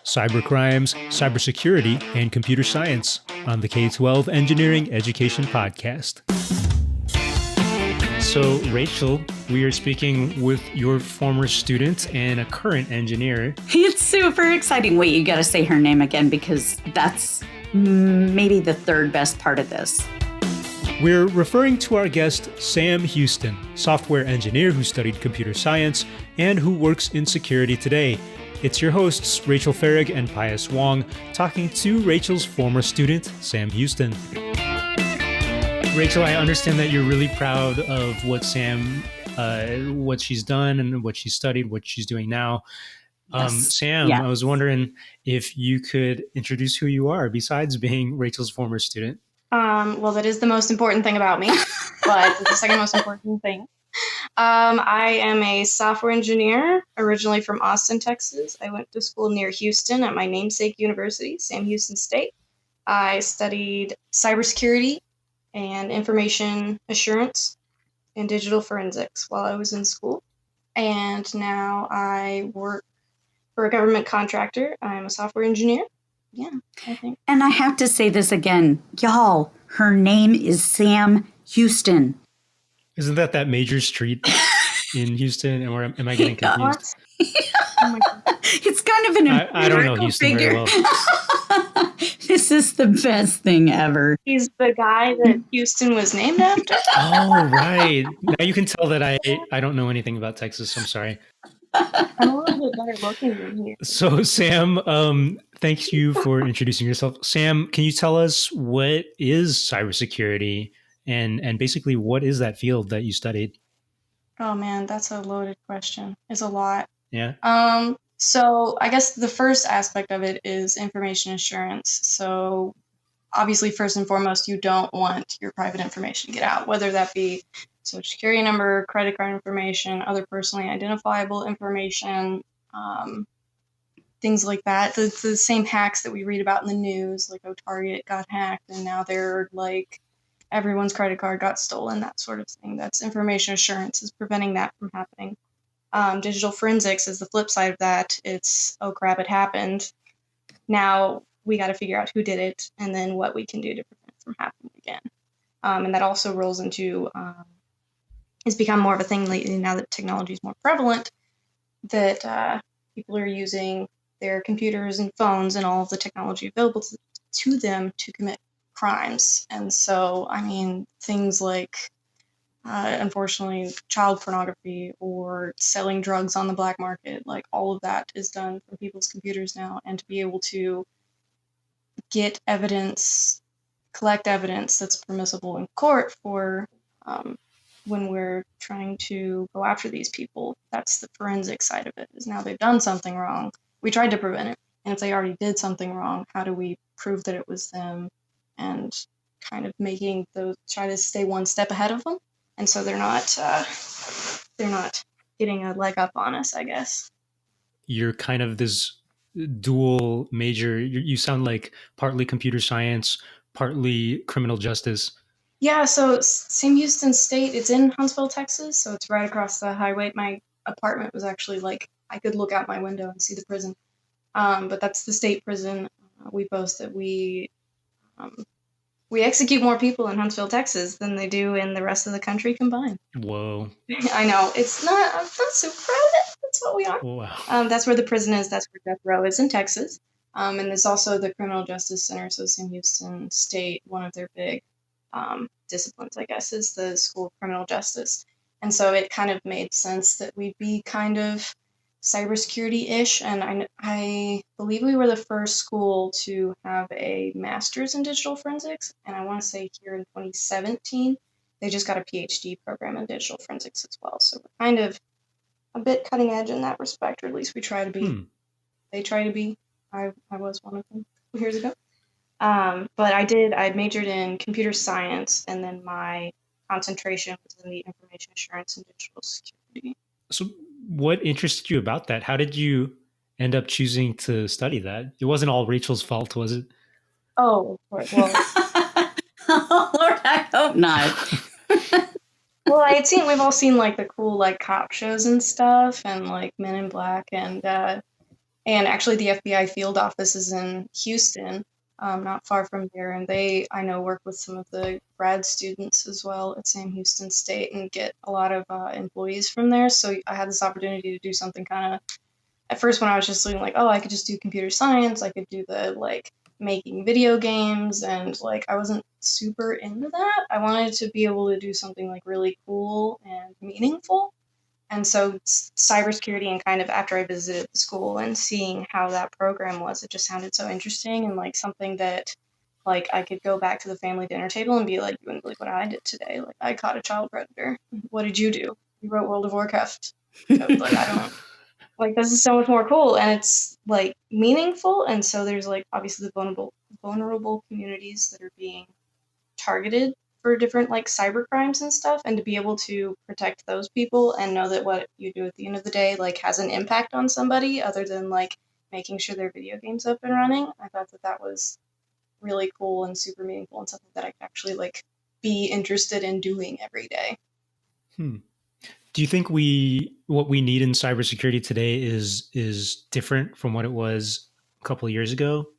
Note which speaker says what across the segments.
Speaker 1: cybercrimes, cybersecurity, and computer science on the K-12 Engineering Education Podcast. So, Rachel, we are speaking with your former student and a current engineer.
Speaker 2: It's super exciting. Wait, you got to say her name again because that's maybe the third best part of this.
Speaker 1: We're referring to our guest, Sam Houston, software engineer who studied computer science and who works in security today. It's your hosts, Rachel Farrig and Pius Wong, talking to Rachel's former student, Sam Houston. Rachel, I understand that you're really proud of what what she's done and what she studied, what she's doing now.
Speaker 2: Yes.
Speaker 1: Sam,
Speaker 2: Yeah.
Speaker 1: I was wondering if you could introduce who you are besides being Rachel's former student.
Speaker 3: Well, that is the most important thing about me, but the second most important thing. I am a software engineer, originally from Austin, Texas. I went to school near Houston at my namesake university, Sam Houston State. I studied cybersecurity and information assurance and digital forensics while I was in school. And now I work for a government contractor. I'm a software engineer. Yeah, I think.
Speaker 2: And I have to say this again. Y'all, her name is Sam Houston.
Speaker 1: Isn't that major street in Houston? Or am I getting confused?
Speaker 3: Oh my God.
Speaker 2: It's kind of an
Speaker 1: I don't know Houston
Speaker 2: figure.
Speaker 1: very well.
Speaker 2: This is the best thing ever.
Speaker 3: He's the guy that Houston was named after.
Speaker 1: Oh, right. Now you can tell that I don't know anything about Texas. I'm sorry.
Speaker 3: I'm a little bit better looking than here.
Speaker 1: So, Sam, thank you for introducing yourself. Sam, can you tell us what is cybersecurity and basically what is that field that you studied?
Speaker 3: Oh man, that's a loaded question. It's a lot.
Speaker 1: Yeah.
Speaker 3: So I guess the first aspect of it is information assurance. So obviously, first and foremost, you don't want your private information to get out, whether that be social security number, credit card information, other personally identifiable information, things like that. The same hacks that we read about in the news, like, oh, Target got hacked and now they're like, everyone's credit card got stolen, that sort of thing. That's information assurance, is preventing that from happening. Digital forensics is the flip side of that. It's, oh crap, it happened. Now we got to figure out who did it and then what we can do to prevent it from happening again. And that also rolls into, it's become more of a thing lately now that technology is more prevalent, that people are using their computers and phones and all of the technology available to them to commit crimes. And so, I mean, things like, unfortunately, child pornography or selling drugs on the black market, like all of that is done from people's computers now. And to be able to get evidence, collect evidence that's permissible in court for when we're trying to go after these people, that's the forensic side of it, is now they've done something wrong. We tried to prevent it. And if they already did something wrong, how do we prove that it was them? And kind of making those, try to stay one step ahead of them. And so they're not getting a leg up on us, I guess.
Speaker 1: You're kind of this dual major. You sound like partly computer science, partly criminal justice.
Speaker 3: Yeah, so Sam Houston State, it's in Huntsville, Texas, so it's right across the highway. My apartment was actually like, I could look out my window and see the prison. But that's the state prison. We boast that we execute more people in Huntsville, Texas than they do in the rest of the country combined.
Speaker 1: Whoa.
Speaker 3: I know. I'm not super proud of it. That's what we are.
Speaker 1: Wow.
Speaker 3: That's where the prison is. That's where death row is in Texas. And there's also the Criminal Justice Center. So Sam Houston State, one of their big disciplines, I guess, is the School of Criminal Justice. And so it kind of made sense that we'd be kind of cybersecurity-ish. And I believe we were the first school to have a master's in digital forensics. And I want to say here in 2017, they just got a PhD program in digital forensics as well. So we're kind of a bit cutting edge in that respect, or at least we try to be. They try to be. I was one of them years ago. But I majored in computer science, and then my concentration was in the information assurance and digital security.
Speaker 1: So what interested you about that? How did you end up choosing to study that? It wasn't all Rachel's fault, was it?
Speaker 3: Oh, well,
Speaker 2: Oh, Lord, I hope not.
Speaker 3: well, we've all seen like the cool like cop shows and stuff, and like Men in Black, and And actually, the FBI field office is in Houston, not far from here. And they, I know, work with some of the grad students as well at Sam Houston State and get a lot of employees from there. So I had this opportunity to do something kind of, at first when I was just looking like, oh, I could just do computer science, I could do the like making video games, and like I wasn't super into that. I wanted to be able to do something like really cool and meaningful. And so cybersecurity, and kind of after I visited the school and seeing how that program was, it just sounded so interesting and like something that like I could go back to the family dinner table and be like, you wouldn't believe what I did today. Like I caught a child predator. What did you do? You wrote World of Warcraft code. Like I don't like this is so much more cool, and it's like meaningful. And so there's like obviously the vulnerable communities that are being targeted for different like cyber crimes and stuff, and to be able to protect those people and know that what you do at the end of the day like has an impact on somebody other than like making sure their video game's up and running. I thought that that was really cool and super meaningful and something that I could actually like be interested in doing every day.
Speaker 1: Hmm. Do you think what we need in cybersecurity today is different from what it was a couple of years ago?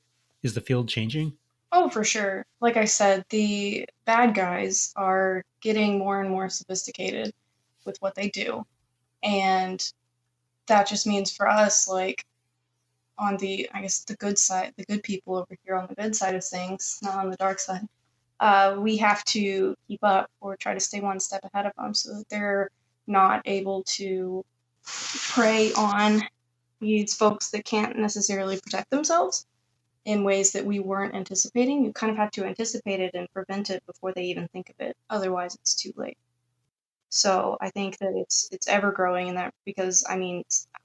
Speaker 1: Is the field changing?
Speaker 3: Oh, for sure. Like I said, the bad guys are getting more and more sophisticated with what they do. And that just means for us, like on the, I guess, the good side, the good people over here on the good side of things, not on the dark side, we have to keep up or try to stay one step ahead of them so that they're not able to prey on these folks that can't necessarily protect themselves in ways that we weren't anticipating. You kind of have to anticipate it and prevent it before they even think of it. Otherwise, it's too late. So I think that it's ever growing in that, because I mean,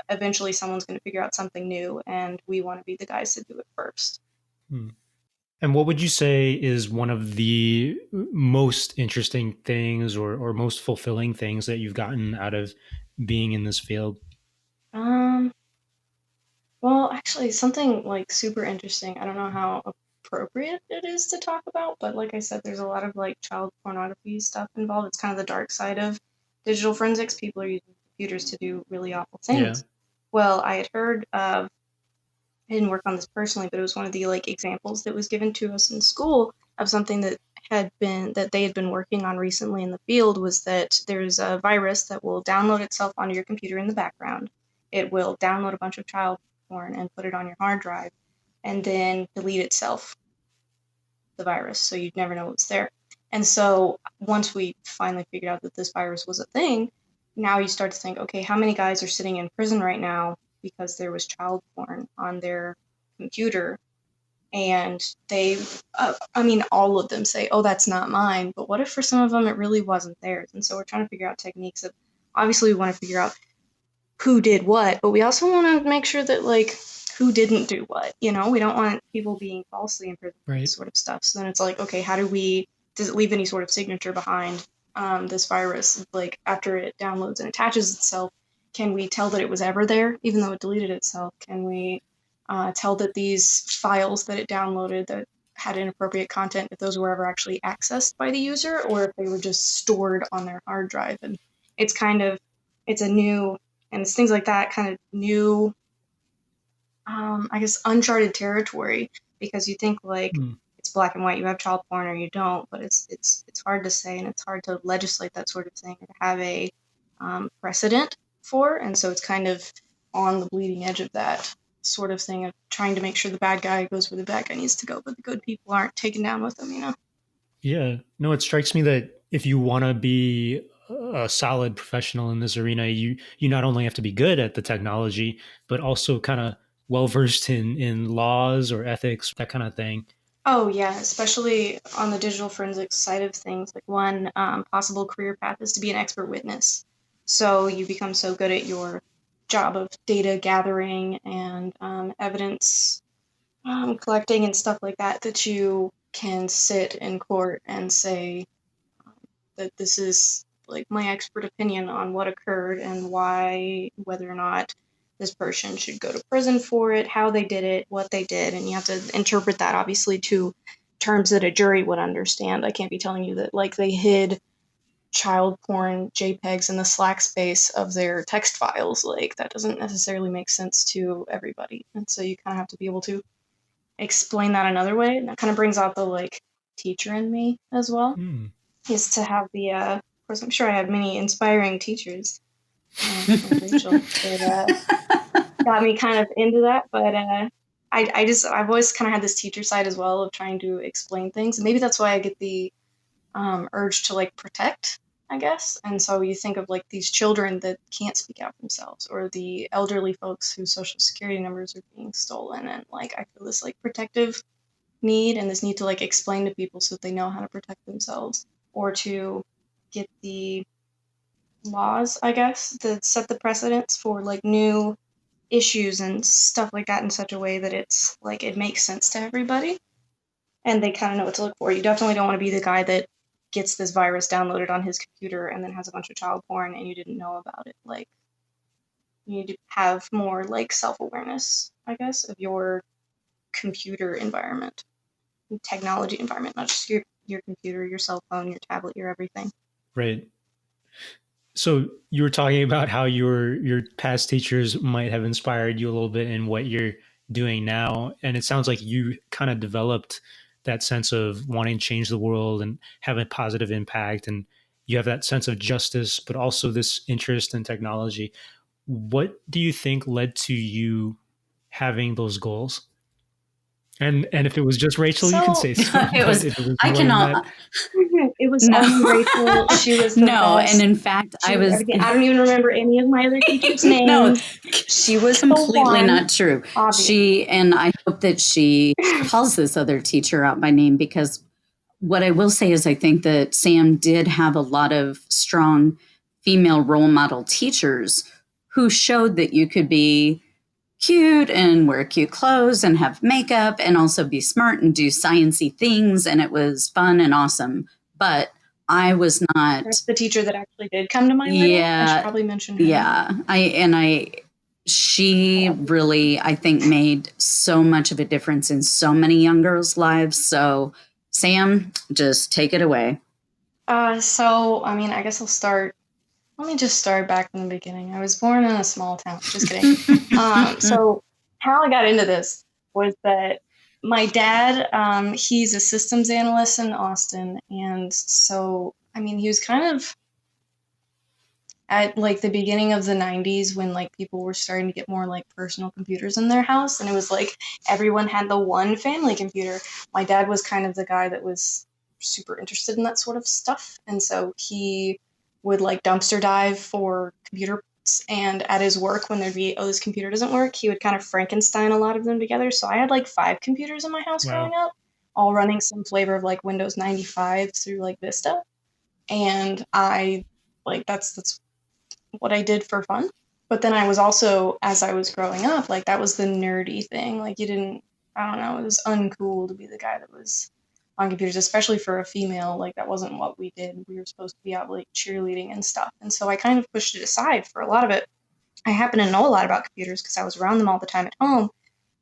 Speaker 3: eventually someone's going to figure out something new, and we want to be the guys to do it first.
Speaker 1: Hmm. And what would you say is one of the most interesting things or most fulfilling things that you've gotten out of being in this field?
Speaker 3: Um, well, actually, something like super interesting. I don't know how appropriate it is to talk about, but like I said, there's a lot of like child pornography stuff involved. It's kind of the dark side of digital forensics. People are using computers to do really awful
Speaker 1: Yeah.
Speaker 3: things. Well, I had heard of, I didn't work on this personally, but it was one of the like examples that was given to us in school of something that they had been working on recently in the field, was that there's a virus that will download itself onto your computer in the background. It will download a bunch of child porn and put it on your hard drive and then delete itself, the virus, so you'd never know what's there. And so once we finally figured out that this virus was a thing, now you start to think, okay, how many guys are sitting in prison right now because there was child porn on their computer? And they, I mean, all of them say, oh, that's not mine. But what if for some of them it really wasn't theirs? And so we're trying to figure out techniques of, obviously, we want to figure out who did what, but we also want to make sure that, like, who didn't do what. You know, we don't want people being falsely imprisoned for this
Speaker 1: Right.
Speaker 3: sort of stuff. So then it's like, okay, does it leave any sort of signature behind this virus? Like, after it downloads and attaches itself, can we tell that it was ever there, even though it deleted itself? Can we tell that these files that it downloaded that had inappropriate content, if those were ever actually accessed by the user, or if they were just stored on their hard drive? And it's kind of, it's a new, and it's things like that, kind of new, I guess, uncharted territory, because you think like
Speaker 1: Hmm.
Speaker 3: it's black and white, you have child porn or you don't, but it's hard to say, and it's hard to legislate that sort of thing or to have a precedent for. And so it's kind of on the bleeding edge of that sort of thing of trying to make sure the bad guy goes where the bad guy needs to go, but the good people aren't taken down with them, you know?
Speaker 1: Yeah. No, it strikes me that if you want to be a solid professional in this arena, you not only have to be good at the technology, but also kind of well versed in laws or ethics, that kind of thing.
Speaker 3: Oh yeah, especially on the digital forensics side of things. Like one possible career path is to be an expert witness. So you become so good at your job of data gathering and evidence collecting and stuff like that, that you can sit in court and say that this is like my expert opinion on what occurred and why, whether or not this person should go to prison for it, how they did it, what they did. And you have to interpret that obviously to terms that a jury would understand. I can't be telling you that like they hid child porn JPEGs in the Slack space of their text files. Like, that doesn't necessarily make sense to everybody. And so you kind of have to be able to explain that another way. And that kind of brings out the like teacher in me as well, is to have the, of course, I'm sure I had many inspiring teachers, like Rachel, that got me kind of into that. But I've always kind of had this teacher side as well of trying to explain things. And maybe that's why I get the urge to like protect, I guess. And so you think of like these children that can't speak out for themselves, or the elderly folks whose social security numbers are being stolen. And like, I feel this like protective need and this need to like explain to people so that they know how to protect themselves, or to get the laws, I guess, that set the precedents for like new issues and stuff like that in such a way that it's like it makes sense to everybody and they kind of know what to look for. You definitely don't want to be the guy that gets this virus downloaded on his computer and then has a bunch of child porn and you didn't know about it. Like, you need to have more like self-awareness, I guess, of your computer environment, technology environment, not just your computer, your cell phone, your tablet, your everything.
Speaker 1: Right. So you were talking about how your past teachers might have inspired you a little bit in what you're doing now, and it sounds like you kind of developed that sense of wanting to change the world and have a positive impact, and you have that sense of justice, but also this interest in technology. What do you think led to you having those goals? And if it was just Rachel, you can
Speaker 3: So
Speaker 1: say so.
Speaker 2: It
Speaker 1: But
Speaker 2: was,
Speaker 1: if it was
Speaker 2: I
Speaker 1: more than
Speaker 2: cannot,
Speaker 1: that,
Speaker 3: it was
Speaker 2: no,
Speaker 3: only Rachel. She was the
Speaker 2: no. And
Speaker 3: best.
Speaker 2: in fact,
Speaker 3: She
Speaker 2: I
Speaker 3: was
Speaker 2: was,
Speaker 3: everything. I don't even remember any of my other teachers'
Speaker 2: no,
Speaker 3: names. She was the
Speaker 2: completely
Speaker 3: one,
Speaker 2: not true.
Speaker 3: obviously.
Speaker 2: And I hope that she calls this other teacher out by name, because what I will say is I think that Sam did have a lot of strong female role model teachers who showed that you could be cute and wear cute clothes and have makeup and also be smart and do sciencey things, and it was fun and awesome. But I was not.
Speaker 3: That's the teacher that actually did come to my wedding. I should probably mention her.
Speaker 2: Yeah. She really, I think, made so much of a difference in so many young girls' lives. So, Sam, just take it away.
Speaker 3: So, I mean, I guess I'll start. Let me just start back from the beginning. I was born in a small town. Just kidding. So, how I got into this was that my dad, he's a systems analyst in Austin. And so, I mean, he was kind of at like the beginning of the 90s when like people were starting to get more like personal computers in their house. And it was like everyone had the one family computer. My dad was kind of the guy that was super interested in that sort of stuff. And so he would like dumpster dive for computer parts. And at his work, when there'd be, oh, this computer doesn't work, he would kind of Frankenstein a lot of them together. So I had like 5 computers in my house growing up, all running some flavor of like Windows 95 through like Vista. And I like that's what I did for fun. But then I was also, as I was growing up, like that was the nerdy thing. Like, you didn't, I don't know, it was uncool to be the guy that was on computers, especially for a female. Like, that wasn't what we did. We were supposed to be out like cheerleading and stuff. And so I kind of pushed it aside for a lot of it. I happen to know a lot about computers because I was around them all the time at home,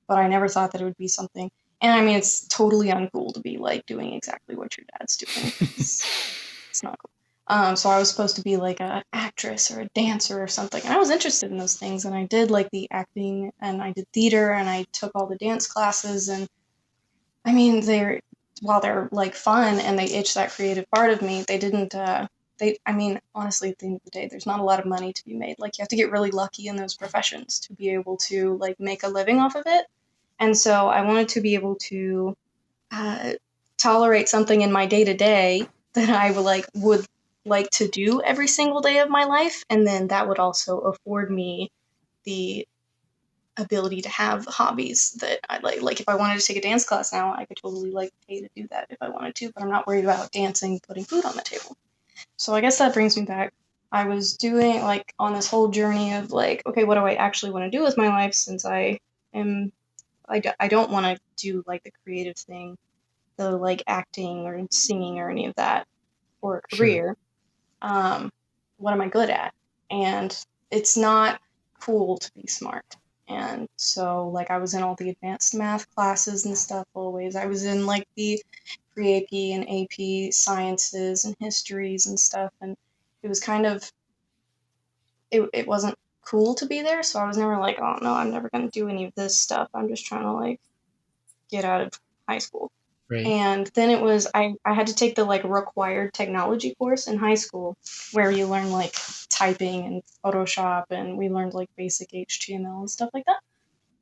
Speaker 3: but I never thought that it would be something. And I mean, it's totally uncool to be like doing exactly what your dad's doing. It's not cool. So I was supposed to be like an actress or a dancer or something. And I was interested in those things. And I did like the acting and I did theater and I took all the dance classes. And I mean, while they're like fun and they itch that creative part of me, they didn't, I mean, honestly, at the end of the day, there's not a lot of money to be made. Like, you have to get really lucky in those professions to be able to like make a living off of it. And so I wanted to be able to tolerate something in my day to day that I would like to do every single day of my life, and then that would also afford me the ability to have hobbies that I like. Like, if I wanted to take a dance class now, I could totally like pay to do that if I wanted to, but I'm not worried about dancing, putting food on the table. So I guess that brings me back. I was doing like on this whole journey of like, okay, what do I actually want to do with my life, since I don't want to do like the creative thing, the like acting or singing or any of that for a career. What am I good at? And it's not cool to be smart. And so like I was in all the advanced math classes and stuff always. I was in like the pre-AP and AP sciences and histories and stuff, and it was kind of it wasn't cool to be there, so I was never like, oh no, I'm never gonna do any of this stuff. I'm just trying to like get out of high school.
Speaker 1: Right.
Speaker 3: And then it was I had to take the like required technology course in high school where you learn like typing and Photoshop, and we learned like basic HTML and stuff like that.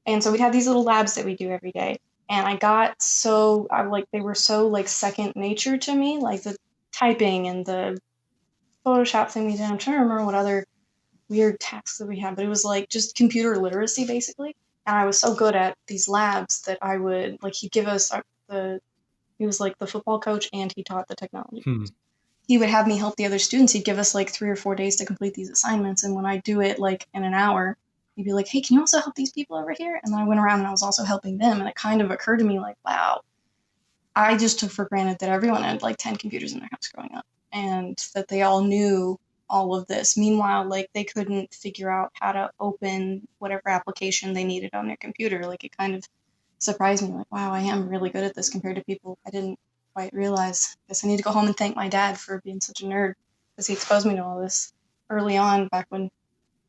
Speaker 3: And so we'd have these little labs that we do every day. And they were so like second nature to me, like the typing and the Photoshop thing we did. I'm trying to remember what other weird tasks that we had, but it was like just computer literacy basically. And I was so good at these labs that I would like, he'd give us he was like the football coach and he taught the technology. He would have me help the other students. He'd give us like 3 or 4 days to complete these assignments. And when I do it like in an hour, he'd be like, hey, can you also help these people over here? And then I went around and I was also helping them. And it kind of occurred to me like, wow, I just took for granted that everyone had like 10 computers in their house growing up and that they all knew all of this. Meanwhile, like they couldn't figure out how to open whatever application they needed on their computer. Like it kind of surprised me like, wow, I am really good at this compared to people I didn't quite realize. I guess I need to go home and thank my dad for being such a nerd because he exposed me to all this early on back when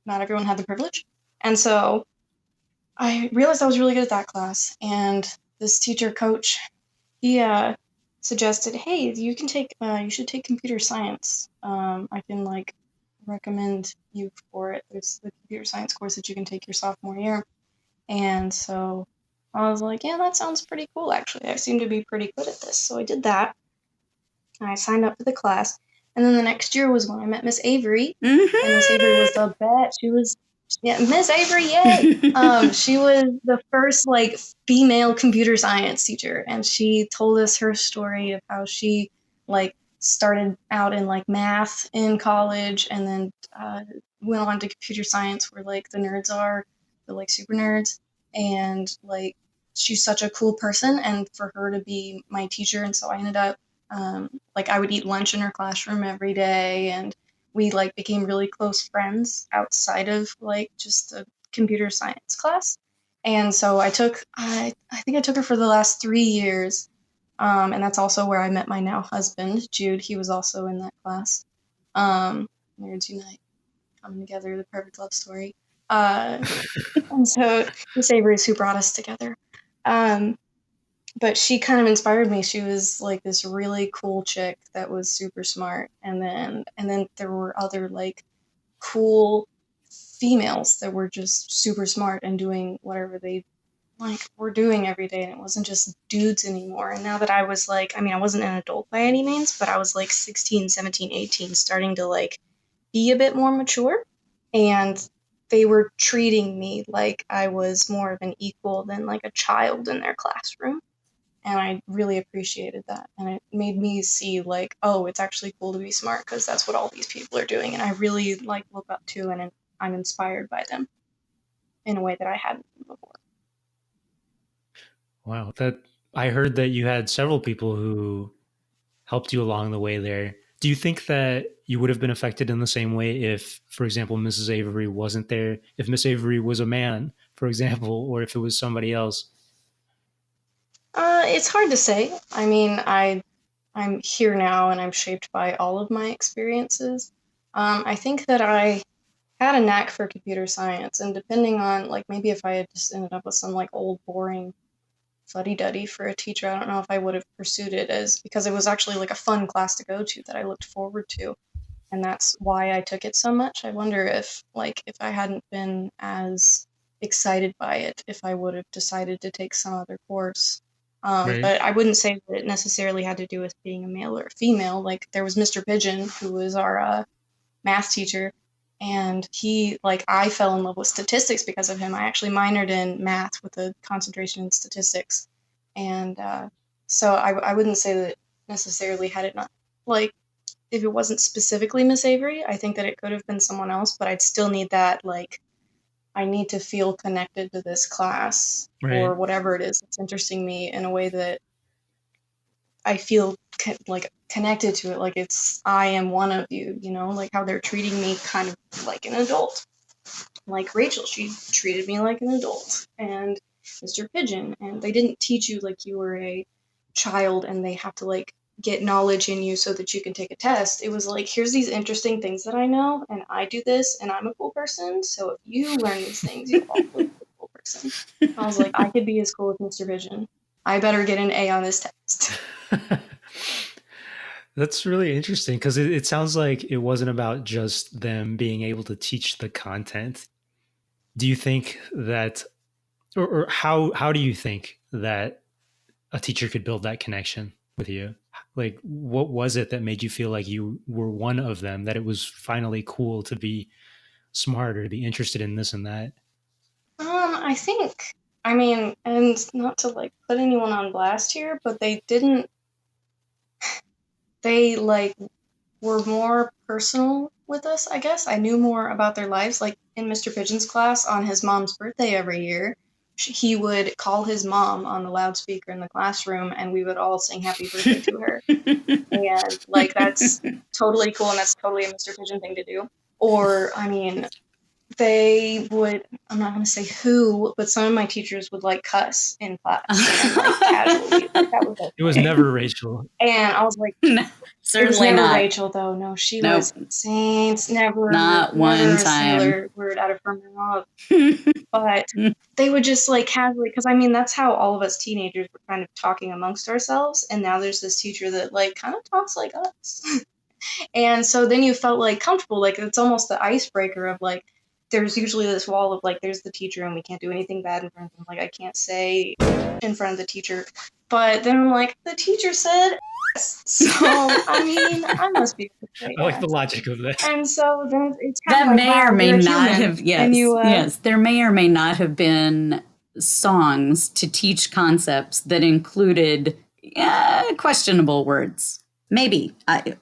Speaker 3: not everyone had the privilege. And so I realized I was really good at that class. And this teacher coach, he suggested, hey, you should take computer science. I can like recommend you for it. There's the computer science course that you can take your sophomore year. And so I was like, yeah, that sounds pretty cool, actually. I seem to be pretty good at this. So I did that. And I signed up for the class. And then the next year was when I met Miss Avery.
Speaker 2: Mm-hmm.
Speaker 3: And Miss Avery was the best. Miss Avery, yay! She was the first, like, female computer science teacher. And she told us her story of how she, like, started out in, like, math in college and then went on to computer science where, like, the nerds are, the, like, super nerds. And, like, she's such a cool person, and for her to be my teacher, and so I ended up, like, I would eat lunch in her classroom every day, and we, like, became really close friends outside of, like, just the computer science class. And so I think I took her for the last 3 years, and that's also where I met my now husband, Jude. He was also in that class. Nerds Unite, coming together, the perfect love story. And so Miss Avery is who brought us together. But she kind of inspired me. She was like this really cool chick that was super smart. And then there were other like cool females that were just super smart and doing whatever they like were doing every day. And it wasn't just dudes anymore. And now that I was like, I mean, I wasn't an adult by any means, but I was like 16, 17, 18, starting to like be a bit more mature. And they were treating me like I was more of an equal than like a child in their classroom. And I really appreciated that. And it made me see like, oh, it's actually cool to be smart because that's what all these people are doing. And I really like look up to and I'm inspired by them in a way that I hadn't before.
Speaker 1: Wow, I heard that you had several people who helped you along the way there. Do you think that you would have been affected in the same way if, for example, Mrs. Avery wasn't there? If Miss Avery was a man, for example, or if it was somebody else?
Speaker 3: It's hard to say. I mean, I'm here now and I'm shaped by all of my experiences. I think that I had a knack for computer science, and depending on like maybe if I had just ended up with some like old boring fuddy-duddy for a teacher, I don't know if I would have pursued it as because it was actually like a fun class to go to that I looked forward to, and that's why I took it so much. I wonder if like if I hadn't been as excited by it, if I would have decided to take some other course.
Speaker 1: Right.
Speaker 3: But I wouldn't say that it necessarily had to do with being a male or a female. Like there was Mr. Pigeon, who was our math teacher, and he like I fell in love with statistics because of him. I actually minored in math with a concentration in statistics, and so I wouldn't say that necessarily had it not like if it wasn't specifically Miss Avery, I think that it could have been someone else, but I'd still need that like I need to feel connected to this class or
Speaker 1: Right.
Speaker 3: whatever it is that's interesting me in a way that I feel like connected to it, like it's I am one of you, you know, like how they're treating me kind of like an adult. like Rachel, she treated me like an adult, and Mr. Pigeon, and they didn't teach you like you were a child and they have to like get knowledge in you so that you can take a test. It was like, here's these interesting things that I know, and I do this, and I'm a cool person, so if you learn these things, you'll also be a cool person. I was like, I could be as cool as Mr. Pigeon. I better get an A on this test.
Speaker 1: That's really interesting because it sounds like it wasn't about just them being able to teach the content. Do you think that, or how do you think that a teacher could build that connection with you? Like, what was it that made you feel like you were one of them, that it was finally cool to be smart or to be interested in this and that?
Speaker 3: I think, I mean, and not to like put anyone on blast here, but they like were more personal with us, I guess. I knew more about their lives. Like in Mr. Pigeon's class on his mom's birthday every year, he would call his mom on the loudspeaker in the classroom and we would all sing happy birthday to her. And like, that's totally cool. And that's totally a Mr. Pigeon thing to do. Or, I mean, they would, I'm not going to say who, but some of my teachers would like cuss in class and like casually. Like, that was
Speaker 1: It was never Rachel.
Speaker 3: And I was like,
Speaker 2: No, certainly
Speaker 3: it was never
Speaker 2: not.
Speaker 3: Rachel, though. No, she
Speaker 2: Nope.
Speaker 3: was saints. Never,
Speaker 2: Not
Speaker 3: never
Speaker 2: one
Speaker 3: a
Speaker 2: time.
Speaker 3: singular word out of her mouth. But they would just like casually, because I mean, that's how all of us teenagers were kind of talking amongst ourselves. And now there's this teacher that like kind of talks like us. And so then you felt like comfortable. Like it's almost the icebreaker of like, there's usually this wall of like, there's the teacher and we can't do anything bad in front of them. Like I can't say in front of the teacher. But then I'm like, the teacher said yes. So, I mean, I must be able to say
Speaker 1: I like
Speaker 3: that.
Speaker 1: the logic of that.
Speaker 3: And so then it's kind
Speaker 2: That
Speaker 3: of like,
Speaker 2: may
Speaker 3: wow,
Speaker 2: or may
Speaker 3: you're a
Speaker 2: not
Speaker 3: human.
Speaker 2: have, yes,
Speaker 3: And you,
Speaker 2: yes, there may or may not have been songs to teach concepts that included questionable words. Maybe,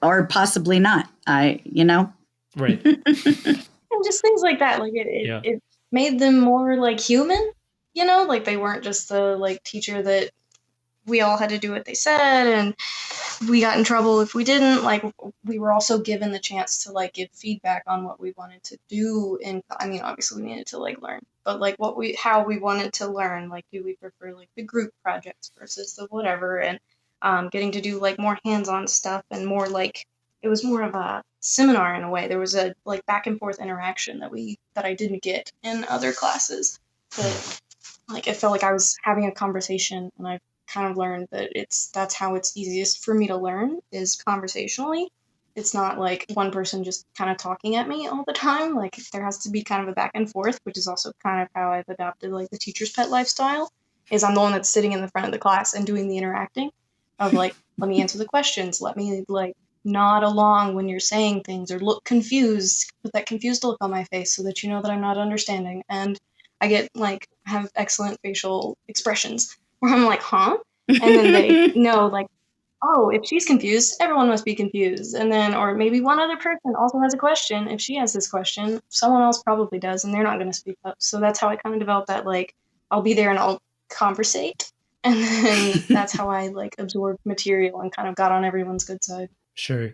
Speaker 2: or possibly not.
Speaker 1: Right.
Speaker 3: and just things like that. Like it made them more like human, like they weren't just the like teacher that we all had to do what they said and we got in trouble if we didn't. Like we were also given the chance to like give feedback on what we wanted to do. And I mean, obviously we needed to like learn, but like how we wanted to learn, like do we prefer like the group projects versus the whatever, and getting to do like more hands-on stuff and more like, it was more of a seminar in a way. There was a like back and forth interaction that I didn't get in other classes. That like it felt like I was having a conversation, and I've kind of learned that that's how it's easiest for me to learn is conversationally. It's not like one person just kind of talking at me all the time. Like there has to be kind of a back and forth, which is also kind of how I've adopted like the teacher's pet lifestyle. Is I'm the one that's sitting in the front of the class and doing the interacting of like, let me answer the questions, let me like nod along when you're saying things, or look confused, put that confused look on my face so that you know that I'm not understanding. And I get like have excellent facial expressions where I'm like, huh? And then they know like, oh, if she's confused, everyone must be confused. And then, or maybe one other person also has a question. If she has this question, someone else probably does, and they're not going to speak up. So that's how I kind of developed that, like, I'll be there and I'll conversate. And then that's how I like absorbed material and kind of got on everyone's good side.
Speaker 1: Sure.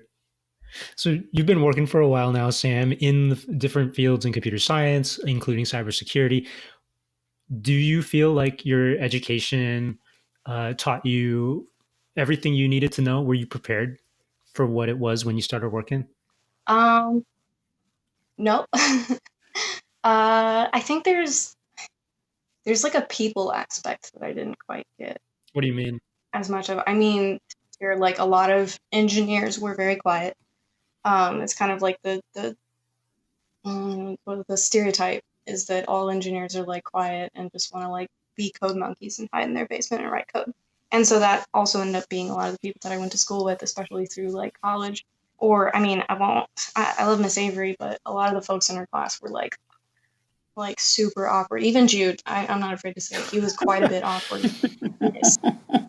Speaker 1: So you've been working for a while now, Sam, in the different fields in computer science, including cybersecurity. Do you feel like your education taught you everything you needed to know? Were you prepared for what it was when you started working?
Speaker 3: No. I think there's like a people aspect that I didn't quite get.
Speaker 1: What do you mean?
Speaker 3: As much of, I mean, there are like a lot of engineers were very quiet. It's kind of like the stereotype is that all engineers are like quiet and just want to like be code monkeys and hide in their basement and write code. And so that also ended up being a lot of the people that I went to school with, especially through like college. Or, I mean, I love Miss Avery, but a lot of the folks in her class were like super awkward. Even Jude, I'm not afraid to say it, he was quite a bit awkward.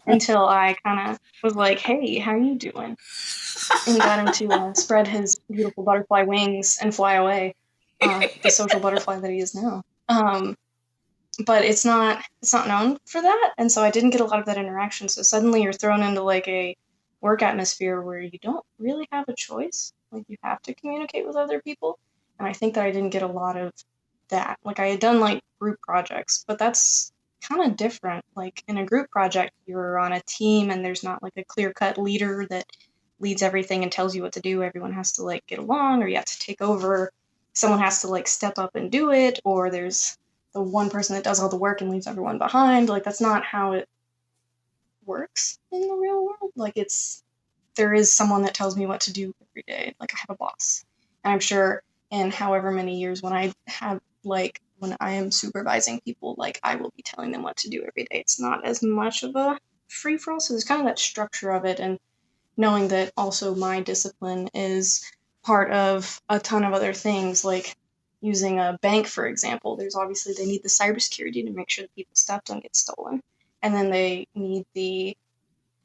Speaker 3: Until I kind of was like, hey, how are you doing? And got him to spread his beautiful butterfly wings and fly away, the social butterfly that he is now. But it's not known for that, and so I didn't get a lot of that interaction. So suddenly you're thrown into like a work atmosphere where you don't really have a choice. Like you have to communicate with other people, and I think that I didn't get a lot of that. Like I had done like group projects, but that's kind of different. Like in a group project, you're on a team and there's not like a clear-cut leader that leads everything and tells you what to do. Everyone has to like get along, or you have to take over. Someone has to like step up and do it, or there's the one person that does all the work and leaves everyone behind. Like that's not how it works in the real world. Like there is someone that tells me what to do every day. Like I have a boss. And I'm sure in however many years when I am supervising people, like I will be telling them what to do every day. It's not as much of a free for all. So there's kind of that structure of it, and knowing that also my discipline is part of a ton of other things, like using a bank, for example. There's obviously they need the cybersecurity to make sure that people's stuff don't get stolen. And then they need the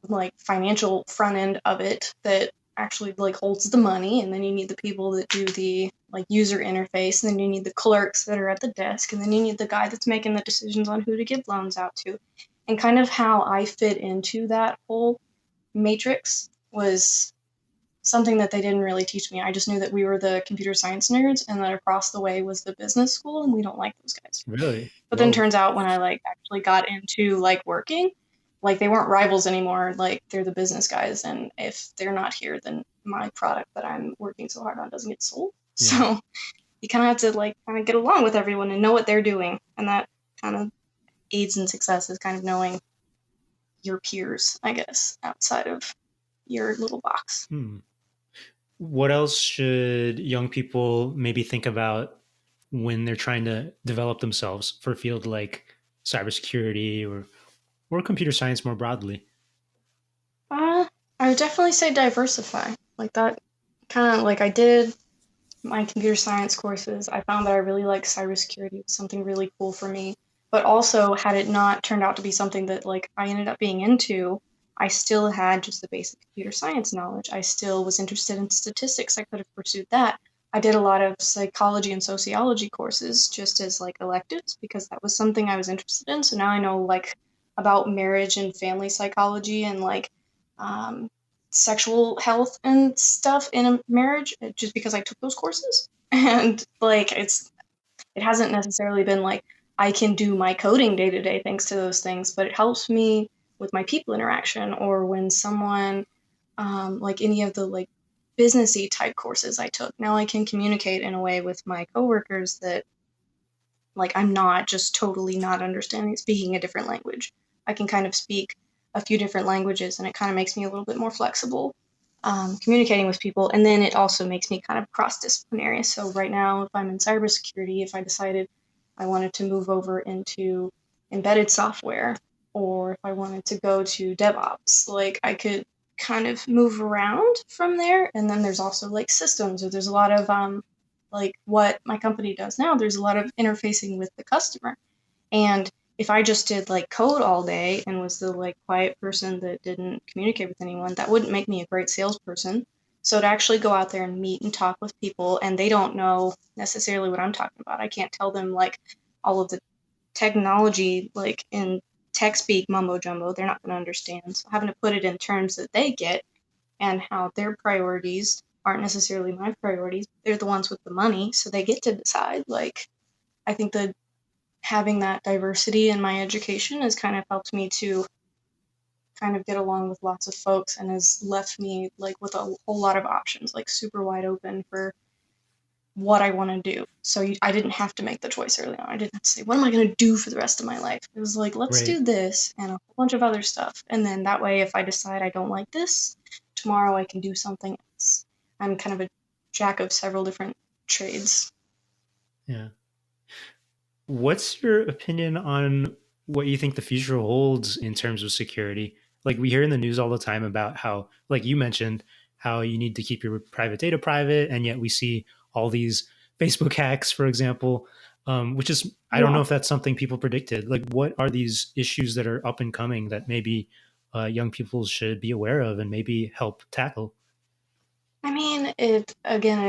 Speaker 3: like financial front end of it that actually like holds the money, and then you need the people that do the like user interface, and then you need the clerks that are at the desk, and then you need the guy that's making the decisions on who to give loans out to. And kind of how I fit into that whole matrix was something that they didn't really teach me. I just knew that we were the computer science nerds and that across the way was the business school, and we don't like those guys.
Speaker 1: Really?
Speaker 3: But then
Speaker 1: Whoa.
Speaker 3: turns out when I like actually got into like working, like they weren't rivals anymore. Like they're the business guys, and if they're not here, then my product that I'm working so hard on doesn't get sold.
Speaker 1: Yeah.
Speaker 3: So you kind of have to like kind of get along with everyone and know what they're doing, and that kind of aids in success is kind of knowing your peers, I guess, outside of your little box.
Speaker 1: What else should young people maybe think about when they're trying to develop themselves for a field like cybersecurity or computer science more broadly?
Speaker 3: I would definitely say diversify. Like that kind of like I did my computer science courses. I found that I really liked cybersecurity. It was something really cool for me. But also, had it not turned out to be something that like I ended up being into, I still had just the basic computer science knowledge. I still was interested in statistics. I could have pursued that. I did a lot of psychology and sociology courses just as like electives because that was something I was interested in. So now I know like about marriage and family psychology and like um, sexual health and stuff in a marriage just because I took those courses. And like it hasn't necessarily been like I can do my coding day to day thanks to those things, but it helps me with my people interaction or when someone like any of the like businessy type courses I took. Now I can communicate in a way with my coworkers that like I'm not just totally not understanding speaking a different language. I can kind of speak a few different languages, and it kind of makes me a little bit more flexible communicating with people. And then it also makes me kind of cross-disciplinary. So right now, if I'm in cybersecurity, if I decided I wanted to move over into embedded software, or if I wanted to go to DevOps, like I could kind of move around from there. And then there's also like systems, or there's a lot of like what my company does now, there's a lot of interfacing with the customer. And if I just did like code all day and was the like quiet person that didn't communicate with anyone, that wouldn't make me a great salesperson. So to actually go out there and meet and talk with people, and they don't know necessarily what I'm talking about. I can't tell them like all of the technology, like in tech speak mumbo jumbo, they're not going to understand. So having to put it in terms that they get and how their priorities aren't necessarily my priorities. They're the ones with the money, so they get to decide. Like, I think that having that diversity in my education has kind of helped me to kind of get along with lots of folks and has left me like with a whole lot of options, like super wide open for what I want to do. So I didn't have to make the choice early on. I didn't have to say, what am I going to do for the rest of my life? It was like, let's do this and a whole bunch of other stuff. And then that way, if I decide I don't like this, tomorrow I can do something else. I'm kind of a jack of several different trades.
Speaker 1: Yeah. What's your opinion on what you think the future holds in terms of security? Like we hear in the news all the time about how, like you mentioned, how you need to keep your private data private, and yet we see all these Facebook hacks, for example, which is, I don't know if that's something people predicted. Like, what are these issues that are up and coming that maybe young people should be aware of and maybe help tackle?
Speaker 3: I mean, it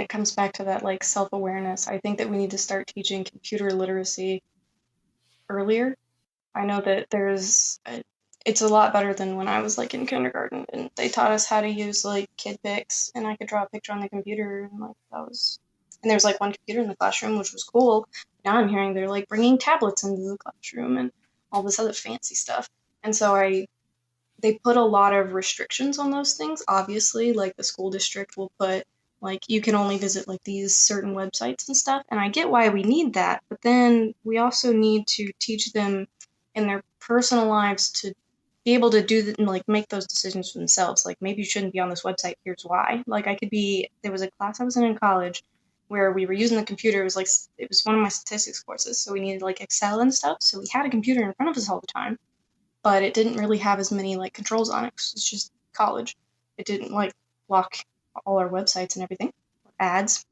Speaker 3: comes back to that like self-awareness. I think that we need to start teaching computer literacy earlier. I know that it's a lot better than when I was like in kindergarten and they taught us how to use like kid pics and I could draw a picture on the computer and like and there was like one computer in the classroom, which was cool, now I'm hearing they're like bringing tablets into the classroom and all this other fancy stuff. And so they put a lot of restrictions on those things. Obviously, like the school district will put like you can only visit like these certain websites and stuff. And I get why we need that, but then we also need to teach them in their personal lives to be able to do and like make those decisions for themselves. Like maybe you shouldn't be on this website. Here's why. Like there was a class I was in college where we were using the computer. It was one of my statistics courses. So we needed like Excel and stuff. So we had a computer in front of us all the time, but it didn't really have as many like controls on it. It's just college. It didn't like block all our websites and everything, ads.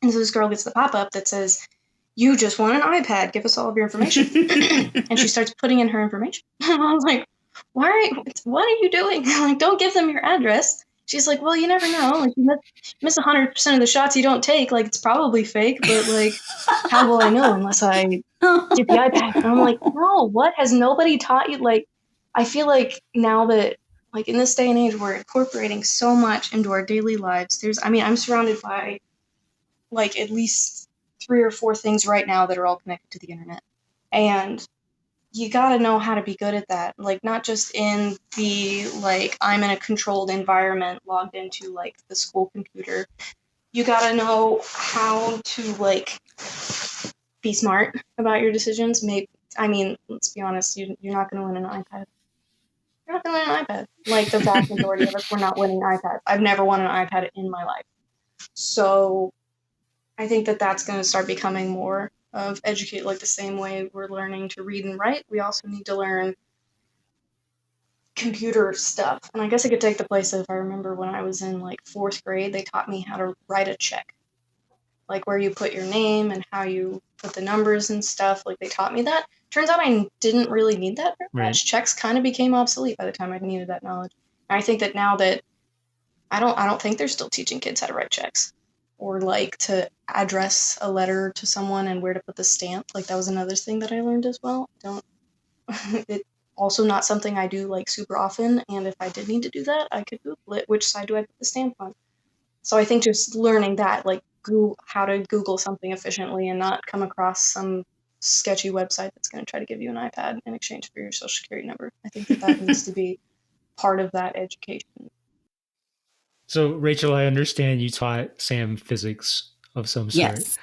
Speaker 3: And so this girl gets the pop-up that says, "You just want an iPad. Give us all of your information." And she starts putting in her information. And I was like, what are you doing? Like, don't give them your address. She's like, well, you never know. Like, you miss 100% of the shots you don't take. Like, it's probably fake, but like, how will I know unless I get the iPad? And I'm like, no, what? Has nobody taught you? Like, I feel like now that, like, in this day and age, we're incorporating so much into our daily lives. I'm surrounded by, like, at least 3 or 4 things right now that are all connected to the internet. And you got to know how to be good at that. Like, not just in the, like, I'm in a controlled environment logged into, like, the school computer. You got to know how to, like, be smart about your decisions. Let's be honest, you're not going to win an iPad. You're not going to win an iPad. Like, the vast majority of us, we're not winning iPads. I've never won an iPad in my life. So I think that that's going to start becoming more of educate, like the same way we're learning to read and write. We also need to learn computer stuff. And I guess it could take the place of, I remember when I was in like 4th grade, they taught me how to write a check, like where you put your name and how you put the numbers and stuff. Like, they taught me that. Turns out I didn't really need that very much. Checks kind of became obsolete by the time I needed that knowledge. And I think that now that I don't think they're still teaching kids how to write checks or like to address a letter to someone and where to put the stamp. Like, that was another thing that I learned as well. It's also not something I do like super often. And if I did need to do that, I could Google it. Which side do I put the stamp on? So I think just learning that, like how to Google something efficiently and not come across some sketchy website that's going to try to give you an iPad in exchange for your social security number. I think that needs to be part of that education.
Speaker 1: So, Rachel, I understand you taught Sam physics of some sort.
Speaker 2: Yes.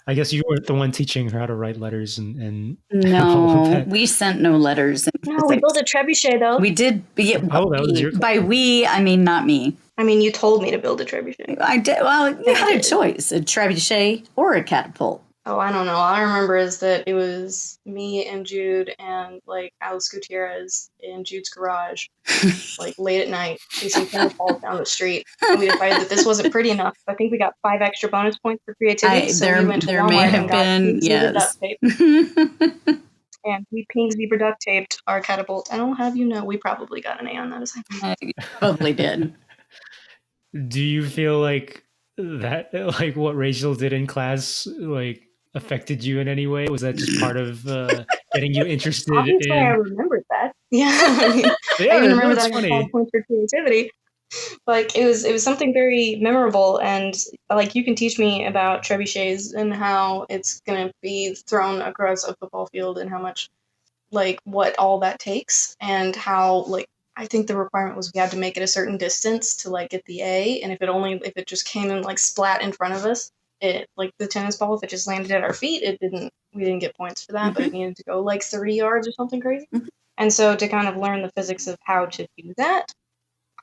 Speaker 1: I guess you weren't the one teaching her how to write letters and
Speaker 2: no, we sent no letters.
Speaker 3: No, we built a trebuchet though.
Speaker 2: We did.
Speaker 1: That was your
Speaker 2: by we, I mean not me.
Speaker 3: I mean, you told me to build a trebuchet.
Speaker 2: I did. Well, you had a choice: a trebuchet or a catapult.
Speaker 3: Oh, I don't know. All I remember is that it was me and Jude and like Alice Gutierrez in Jude's garage, like late at night, chasing cannonballs down the street. And we decided that this wasn't pretty enough. I think we got 5 extra bonus points for creativity. So we went to Walmart and got zebra duct tape. And we pink zebra duct taped our catapult. And I'll have you know, we probably got an A on that assignment.
Speaker 2: Probably did.
Speaker 1: Do you feel like that, like what Rachel did in class, like affected you in any way? Was that just part of getting you interested
Speaker 3: Obviously, I remembered that. Yeah, I even remember that I got 5 points for creativity. Like, it was something very memorable, and like you can teach me about trebuchets and how it's gonna be thrown across a football field and how much, like, what all that takes, and how, like, I think the requirement was we had to make it a certain distance to like get the A, and if it just came in like splat in front of us, it, like the tennis ball, if it just landed at our feet, we didn't get points for that, but it needed to go like 30 yards or something crazy. And so to kind of learn the physics of how to do that,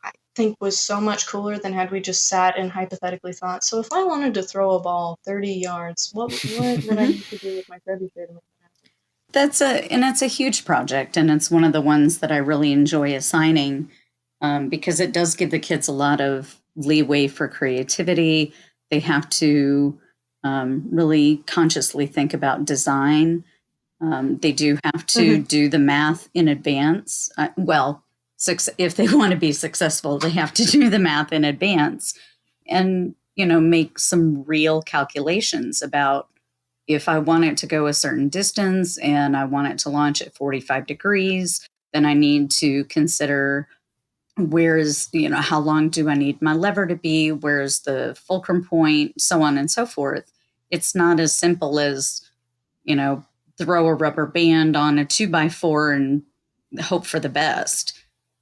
Speaker 3: I think was so much cooler than had we just sat and hypothetically thought, so if I wanted to throw a ball 30 yards, what would I need to do with my trebuchet to make that happen?
Speaker 2: That's a huge project, and it's one of the ones that I really enjoy assigning because it does give the kids a lot of leeway for creativity. They have to really consciously think about design. They do have to do the math in advance. If they want to be successful, they have to do the math in advance and, make some real calculations about if I want it to go a certain distance and I want it to launch at 45 degrees, then I need to consider how long do I need my lever to be? Where's the fulcrum point? So on and so forth. It's not as simple as throw a rubber band on a 2x4 and hope for the best.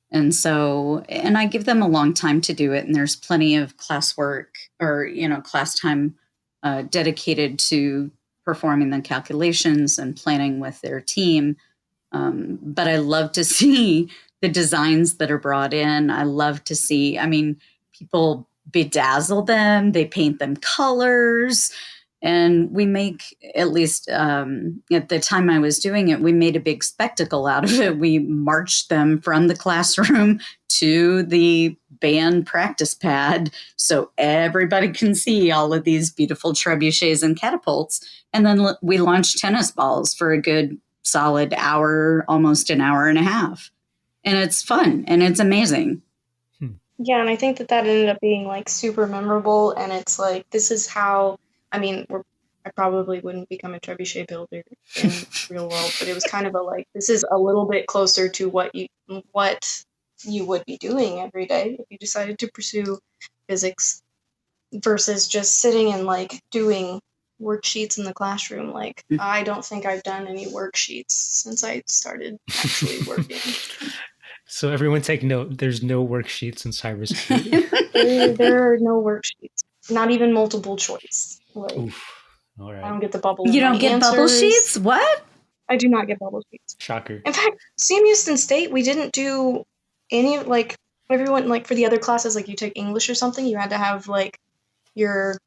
Speaker 2: And so, and I give them a long time to do it. And there's plenty of classwork or, class time dedicated to performing the calculations and planning with their team. But I love to see the designs that are brought in. I love to see, people bedazzle them, they paint them colors. And we make, at least at the time I was doing it, we made a big spectacle out of it. We marched them from the classroom to the band practice pad so everybody can see all of these beautiful trebuchets and catapults. And then we launched tennis balls for a good solid hour, almost an hour and a half. And it's fun and it's amazing.
Speaker 3: Yeah, and I think that ended up being like super memorable. And it's like, this is how, I probably wouldn't become a trebuchet builder in real world, but it was kind of this is a little bit closer to what you would be doing every day if you decided to pursue physics versus just sitting and doing worksheets in the classroom. I don't think I've done any worksheets since I started actually working.
Speaker 1: So everyone take note, there's no worksheets in cybersecurity.
Speaker 3: there are no worksheets, not even multiple choice.
Speaker 1: Oof. All right.
Speaker 3: I don't get the bubble.
Speaker 2: You don't get bubble sheets? What?
Speaker 3: I do not get bubble sheets.
Speaker 1: Shocker.
Speaker 3: In fact, Sam Houston State, we didn't do any everyone for the other classes, you take English or something, you had to have your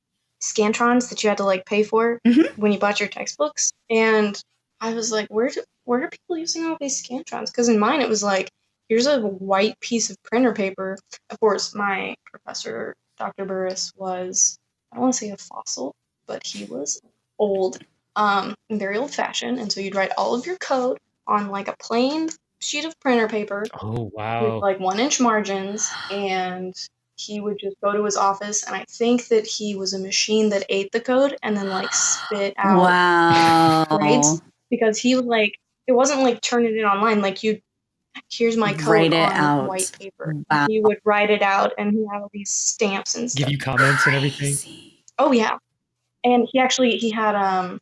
Speaker 3: Scantrons that you had to pay for when you bought your textbooks. And I was like, where are people using all these Scantrons? Because in mine it was here's a white piece of printer paper. Of course, my professor, Dr. Burris, was, I don't want to say a fossil, but he was old, very old-fashioned. And so you'd write all of your code on a plain sheet of printer paper.
Speaker 1: Oh, wow.
Speaker 3: With 1-inch margins. And he would just go to his office, and I think that he was a machine that ate the code and then spit out grades, because he was it wasn't turning it online. Here's my code on white paper. Wow. He would write it out, and he had all these stamps and stuff.
Speaker 1: Give you comments and everything.
Speaker 3: Oh yeah, and he had a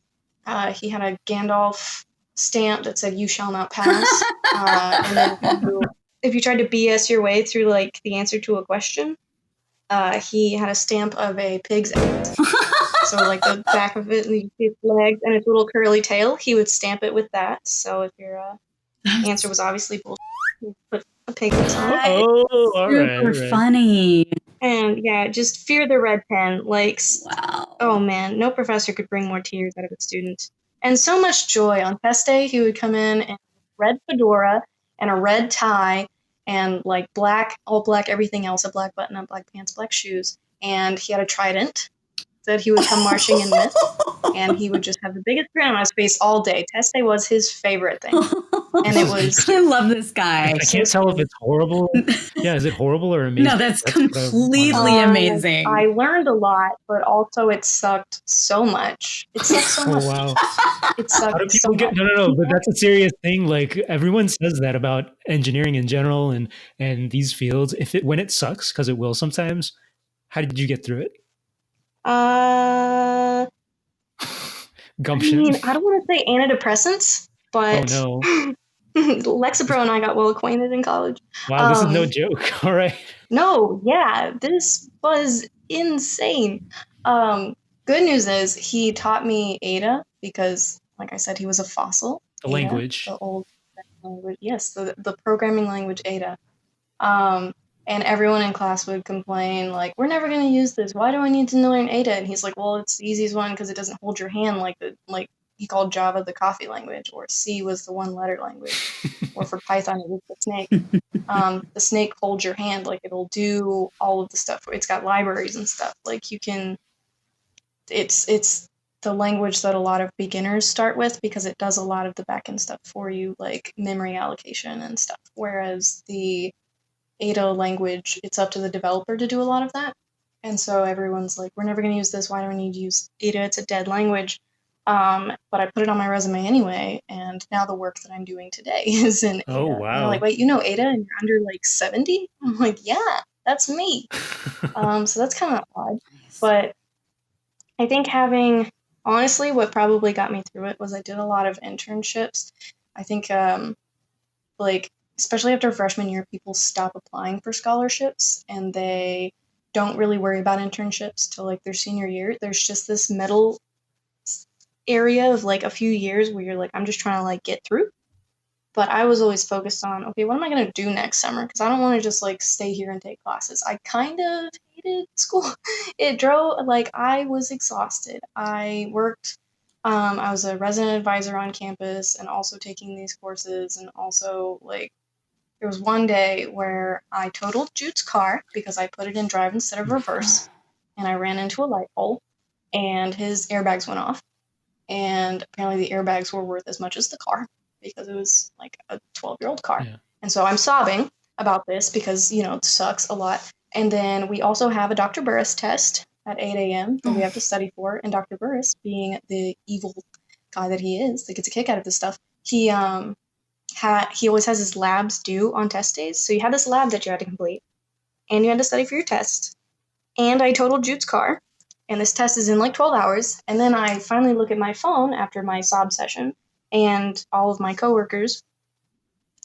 Speaker 3: Gandalf stamp that said "You shall not pass." And then if you tried to BS your way through the answer to a question, he had a stamp of a pig's ass. So the back of it, and you see its legs and its little curly tail, he would stamp it with that. So if your answer was obviously bullshit, you put a pig on it.
Speaker 1: Oh, all right.
Speaker 2: Super funny.
Speaker 3: And yeah, just fear the red pen.
Speaker 2: Wow.
Speaker 3: Oh man, no professor could bring more tears out of a student. And so much joy. On test day, he would come in in a red fedora and a red tie and black, all black, everything else, a black button up, black pants, black shoes. And he had a trident that he would come marching in with. And he would just have the biggest grin on his face all day. Test day was his favorite thing. And it was...
Speaker 2: I love this guy.
Speaker 1: I can't tell if it's horrible. Yeah, is it horrible or amazing?
Speaker 2: No, that's completely amazing.
Speaker 3: I learned a lot, but also it sucked so much. It sucked so much.
Speaker 1: Oh, wow.
Speaker 3: It sucked
Speaker 1: How do
Speaker 3: so
Speaker 1: people
Speaker 3: much.
Speaker 1: No, but that's a serious thing. Everyone says that about engineering in general and these fields. When it sucks, because it will sometimes, how did you get through it? Gumption.
Speaker 3: I don't want to say antidepressants, but
Speaker 1: oh no.
Speaker 3: Lexapro and I got well acquainted in college.
Speaker 1: Wow, this is no joke. All right.
Speaker 3: No, yeah, this was insane. Good news is he taught me Ada because, like I said, he was a fossil.
Speaker 1: The
Speaker 3: Ada,
Speaker 1: language.
Speaker 3: The old language. Yes, the programming language Ada. And everyone in class would complain, we're never going to use this. Why do I need to learn Ada? And he's like, well, it's the easiest one because it doesn't hold your hand he called Java the coffee language, or C was the one-letter language, or for Python it was the snake. The snake holds your hand, it'll do all of the stuff. It's got libraries and stuff. It's the language that a lot of beginners start with because it does a lot of the back-end stuff for you, like memory allocation and stuff. Whereas the Ada language, it's up to the developer to do a lot of that. And so everyone's like, we're never going to use this. Why do I need to use Ada? It's a dead language. But I put it on my resume anyway. And now the work that I'm doing today is in Ada.
Speaker 1: Oh, wow.
Speaker 3: And they're like, wait, you know Ada and you're under 70? I'm like, yeah, that's me. So that's kind of odd. But I think having Honestly, what probably got me through it was I did a lot of internships. I think, like, especially after freshman year, people stop applying for scholarships and they don't really worry about internships till like their senior year. There's just this middle area of like a few years where you're like, I'm just trying to like get through. But I was always focused on, okay, what am I going to do next summer? Because I don't want to just like stay here and take classes. I kind of hated school. It drove, like, I was exhausted. I worked, I was a resident advisor on campus and also taking these courses. And also, like, there was one day where I totaled Jude's car because I put it in drive instead of reverse. And I ran into a light pole and his airbags went off. And apparently the airbags were worth as much as the car because it was like a 12-year-old car.
Speaker 1: Yeah.
Speaker 3: And so I'm sobbing about this because, it sucks a lot. And then we also have a Dr. Burris test at 8 a.m. that we have to study for. And Dr. Burris, being the evil guy that he is, that gets a kick out of this stuff, he always has his labs due on test days. So you had this lab that you had to complete, and you had to study for your test. And I totaled Jude's car, and this test is in like 12 hours. And then I finally look at my phone after my sob session, and all of my coworkers,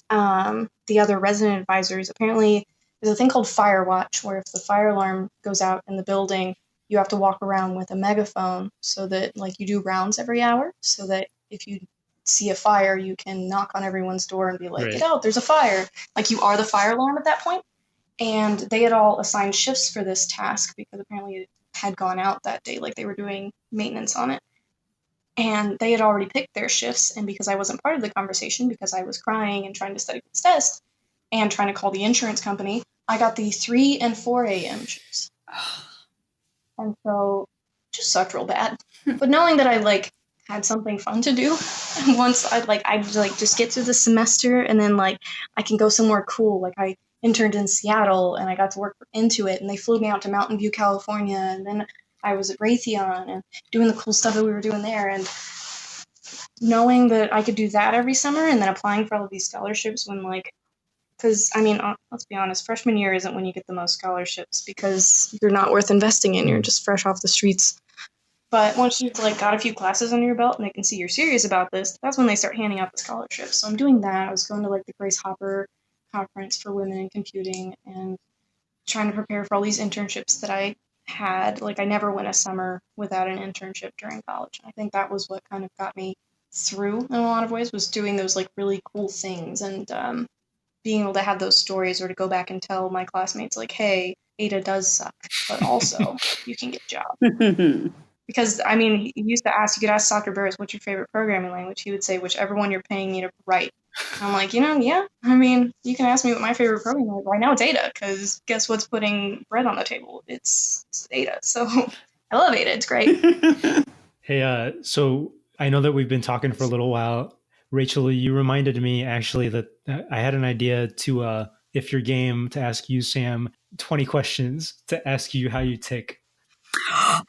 Speaker 3: the other resident advisors, apparently there's a thing called fire watch, where if the fire alarm goes out in the building, you have to walk around with a megaphone so that like you do rounds every hour, so that if you see a fire, you can knock on everyone's door and be like,
Speaker 1: Right.
Speaker 3: Get out, there's a fire. Like you are the fire alarm at that point. And they had all assigned shifts for this task because apparently it had gone out that day, like they were doing maintenance on it. And they had already picked their shifts, and because I wasn't part of the conversation, because I was crying and trying to study for this test and trying to call the insurance company, I got the 3 and 4 a.m. shifts. And so it just sucked real bad. But knowing that I like had something fun to do, once I'd just get through the semester, and then like I can go somewhere cool. Like I interned in Seattle and I got to work for Intuit, and they flew me out to Mountain View, California, and then I was at Raytheon and doing the cool stuff that we were doing there. And knowing that I could do that every summer and then applying for all of these scholarships when because I mean, let's be honest, freshman year isn't when you get the most scholarships because you're not worth investing in. You're just fresh off the streets. But once you've like got a few classes under your belt and they can see you're serious about this, that's when they start handing out the scholarships. So I'm doing that. I was going to like the Grace Hopper conference for women in computing and trying to prepare for all these internships that I had. Like I never went a summer without an internship during college. I think that was what kind of got me through in a lot of ways, was doing those like really cool things and being able to have those stories or to go back and tell my classmates like, hey, Ada does suck, but also you can get a job. Because, I mean, you could ask Dr. Burris, what's your favorite programming language? He would say, whichever one you're paying me to write. I'm like, yeah, I mean, you can ask me what my favorite programming language is. Right now it's Ada, because guess what's putting bread on the table? It's Ada. So I love Ada. It's great.
Speaker 1: Hey, so I know that we've been talking for a little while. Rachel, you reminded me actually that I had an idea to, if you're game, to ask you, Sam, 20 questions to ask you how you tick.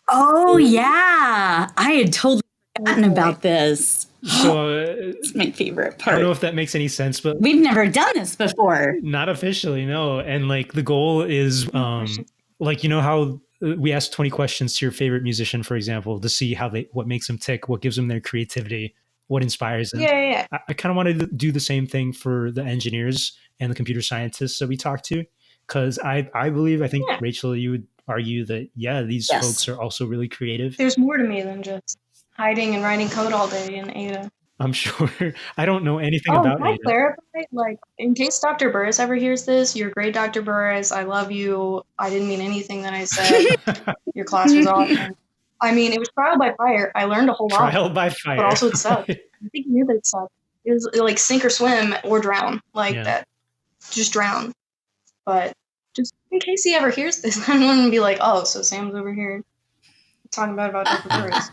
Speaker 2: Oh, yeah. I had totally forgotten about this.
Speaker 1: So
Speaker 2: it's my favorite
Speaker 1: I
Speaker 2: part.
Speaker 1: don't know if that makes any sense, but
Speaker 2: we've never done this before.
Speaker 1: Not officially, no. And like the goal is like, how we ask 20 questions to your favorite musician, for example, to see what makes them tick, what gives them their creativity, what inspires them.
Speaker 3: Yeah.
Speaker 1: I kind of wanted to do the same thing for the engineers and the computer scientists that we talk to, because I think,
Speaker 3: Yeah.
Speaker 1: Rachel, you would argue that, these folks are also really creative.
Speaker 3: There's more to me than just hiding and writing code all day in Ada.
Speaker 1: I'm sure. I don't know anything about
Speaker 3: Can I
Speaker 1: Ada.
Speaker 3: clarify? Like, in case Dr. Burris ever hears this, you're great, Dr. Burris. I love you. I didn't mean anything that I said. Your class was awesome. I mean, it was trial by fire. I learned a whole lot.
Speaker 1: Trial by fire.
Speaker 3: But also it sucked. I think you knew that it sucked. It was like sink or swim or drown. That. Just drown. But just in case he ever hears this, I don't want to be like, oh, so Sam's over here talking bad about Dr. Burris.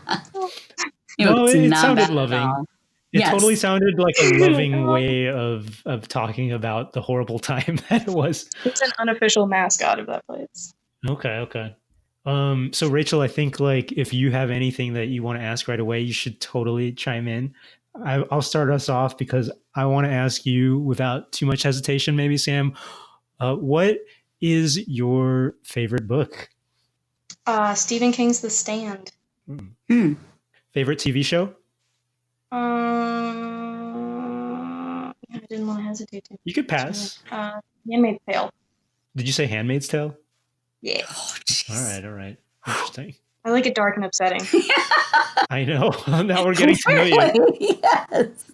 Speaker 1: No, it sounded loving. It totally sounded like a loving way of talking about the horrible time that it was.
Speaker 3: It's an unofficial mascot of that place.
Speaker 1: Okay. So Rachel, I think like if you have anything that you want to ask right away, you should totally chime in. I'll start us off because I want to ask you without too much hesitation, maybe Sam, what is your favorite book?
Speaker 3: Stephen King's The Stand.
Speaker 1: Favorite Favorite TV show?
Speaker 3: I didn't want to hesitate to.
Speaker 1: You could pass.
Speaker 3: Handmaid's Tale.
Speaker 1: Did you say Handmaid's Tale?
Speaker 3: Yeah.
Speaker 2: Oh,
Speaker 1: All
Speaker 2: jeez.
Speaker 1: right. Interesting.
Speaker 3: I like it dark and upsetting.
Speaker 1: I know. Now we're getting to know you.
Speaker 2: Yes.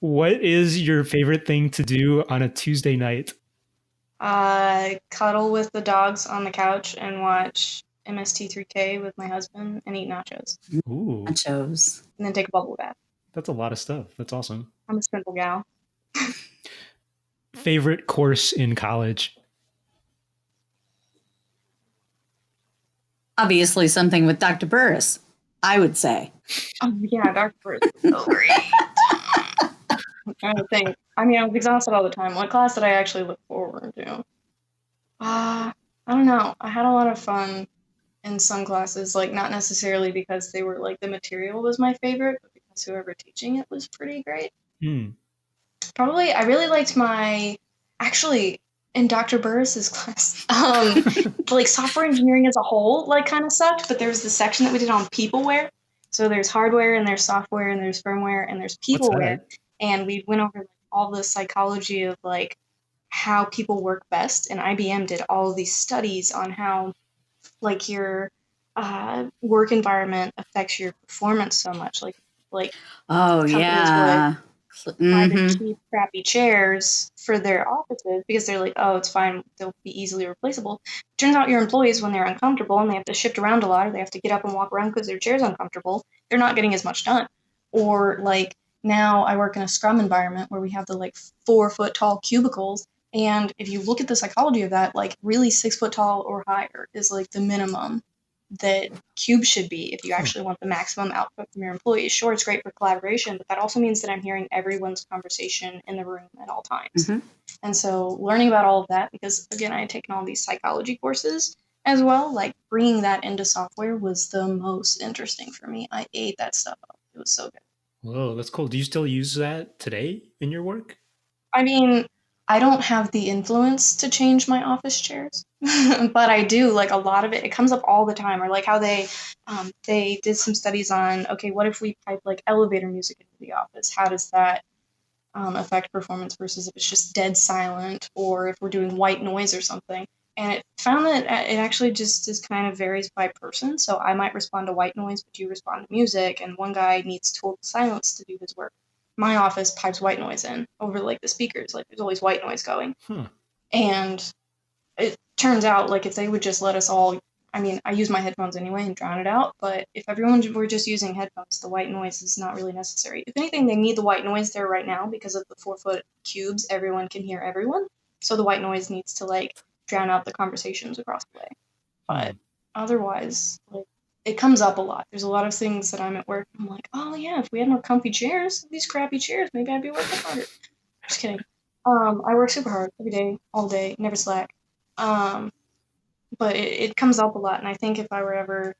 Speaker 1: What is your favorite thing to do on a Tuesday night?
Speaker 3: Cuddle with the dogs on the couch and watch MST3K with my husband and eat nachos.
Speaker 1: Ooh,
Speaker 2: Nachos.
Speaker 3: And then take a bubble bath.
Speaker 1: that's a lot of stuff. That's awesome.
Speaker 3: I'm a simple gal.
Speaker 1: Favorite course in college?
Speaker 2: Obviously, something with Dr. Burris, I would say.
Speaker 3: Oh, yeah, Dr. Burris is so great. I'm trying to think. I mean, I was exhausted all the time. What class did I actually look forward to? I don't know. I had a lot of fun in some classes, like not necessarily because they were like the material was my favorite, but because whoever teaching it was pretty great. Probably, I really liked actually, in Dr. Burris's class, like software engineering as a whole, like kind of sucked, but there was the section that we did on peopleware. So there's hardware and there's software and there's firmware and there's peopleware. And we went over like, all the psychology of like how people work best. And IBM did all of these studies on how like your work environment affects your performance so much. Like
Speaker 2: Oh,
Speaker 3: companies
Speaker 2: yeah.
Speaker 3: would try to keep crappy chairs for their offices because they're like, oh, it's fine, they'll be easily replaceable. Turns out your employees, when they're uncomfortable and they have to shift around a lot or they have to get up and walk around because their chair's uncomfortable, they're not getting as much done. Or like now I work in a Scrum environment where we have the like 4-foot tall cubicles. And if you look at the psychology of that, like really 6 foot tall or higher is like the minimum that cubes should be if you actually want the maximum output from your employees. Sure, it's great for collaboration, but that also means that I'm hearing everyone's conversation in the room at all times. And so learning about all of that, because again, I had taken all these psychology courses as well, like bringing that into software was the most interesting for me. I ate that stuff up. It was so good.
Speaker 1: Whoa, that's cool. Do you still use that today in your work?
Speaker 3: I mean, I don't have the influence to change my office chairs, but I do. Like a lot of it comes up all the time. Or like how they did some studies on, okay, what if we pipe like elevator music into the office? How does that affect performance versus if it's just dead silent, or if we're doing white noise or something? And it found that it actually just is kind of varies by person. So I might respond to white noise, but you respond to music, and one guy needs total silence to do his work. My office pipes white noise in over like the speakers, like there's always white noise going. And it turns out like if they would just let us all, I mean, I use my headphones anyway and drown it out, but if everyone were just using headphones, the white noise is not really necessary. If anything, they need the white noise there right now because of the 4-foot cubes, everyone can hear everyone. So the white noise needs to like drown out the conversations across the way. But otherwise, like, it comes up a lot. There's a lot of things that I'm at work. I'm like, oh yeah, if we had more comfy chairs, these crappy chairs, maybe I'd be working harder. Just kidding. I work super hard every day, all day, never slack. But it comes up a lot. And I think if I were ever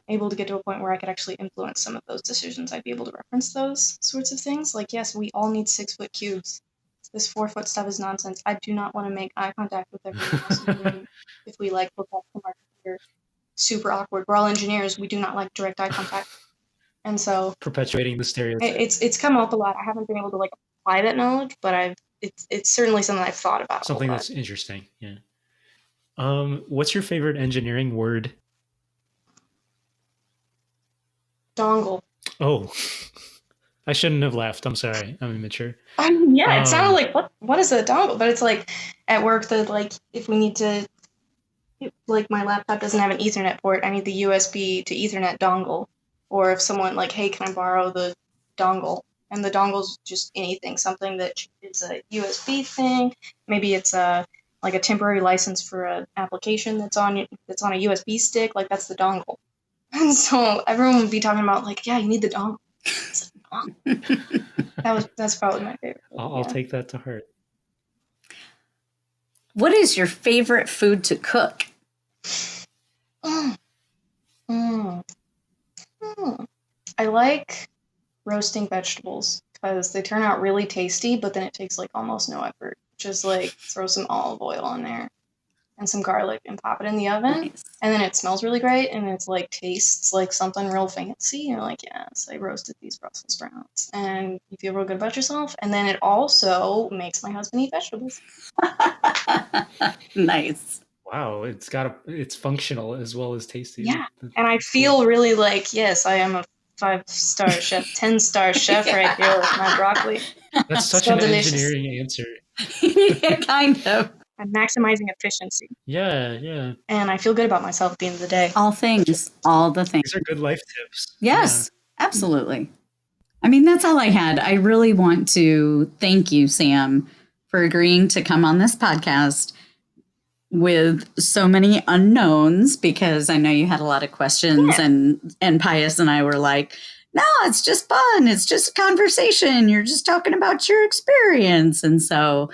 Speaker 3: able to get to a point where I could actually influence some of those decisions, I'd be able to reference those sorts of things. Like, yes, we all need 6-foot cubes. This 4-foot stuff is nonsense. I do not want to make eye contact with everyone else in the room if we like look up from our computer. Super awkward. We're all engineers. We do not like direct eye contact. And so
Speaker 1: perpetuating the stereotype.
Speaker 3: It's come up a lot. I haven't been able to like apply that knowledge, but it's certainly something I've thought about.
Speaker 1: Something that's interesting. Yeah. What's your favorite engineering word?
Speaker 3: Dongle.
Speaker 1: Oh, I shouldn't have laughed. I'm sorry. I'm immature.
Speaker 3: Yeah, it sounded like what is a dongle? But it's like at work that like if we need to, like my laptop doesn't have an Ethernet port, I need the USB to Ethernet dongle. Or if someone like, hey, can I borrow the dongle? And the dongle's just anything, something that is a USB thing. Maybe it's like a temporary license for an application that's on a USB stick. Like that's the dongle. And so everyone would be talking about like, yeah, you need the dongle. That's probably my favorite.
Speaker 1: I'll take that to heart.
Speaker 2: What is your favorite food to cook?
Speaker 3: I like roasting vegetables because they turn out really tasty, but then it takes like almost no effort. Just like throw some olive oil on there and some garlic and pop it in the oven.
Speaker 2: Nice.
Speaker 3: And then it smells really great, and it's like tastes like something real fancy. You're like, yes, I roasted these Brussels sprouts, and you feel real good about yourself. And then it also makes my husband eat vegetables.
Speaker 2: Nice.
Speaker 1: Wow, it's functional as well as tasty.
Speaker 3: Yeah, and I feel really like, yes, I am a 5-star chef, 10-star chef right here with my broccoli.
Speaker 1: That's such
Speaker 3: So
Speaker 1: an
Speaker 3: delicious.
Speaker 1: engineering answer.
Speaker 2: Yeah, kind of.
Speaker 3: I'm maximizing efficiency,
Speaker 1: Yeah.
Speaker 3: and I feel good about myself at the end of the day.
Speaker 2: All things, all the things.
Speaker 1: These are good life tips.
Speaker 2: Yes, absolutely. I mean, that's all I had. I really want to thank you, Sam, for agreeing to come on this podcast with so many unknowns, because I know you had a lot of questions, and Pius and I were like, no, it's just fun. It's just a conversation. You're just talking about your experience. And so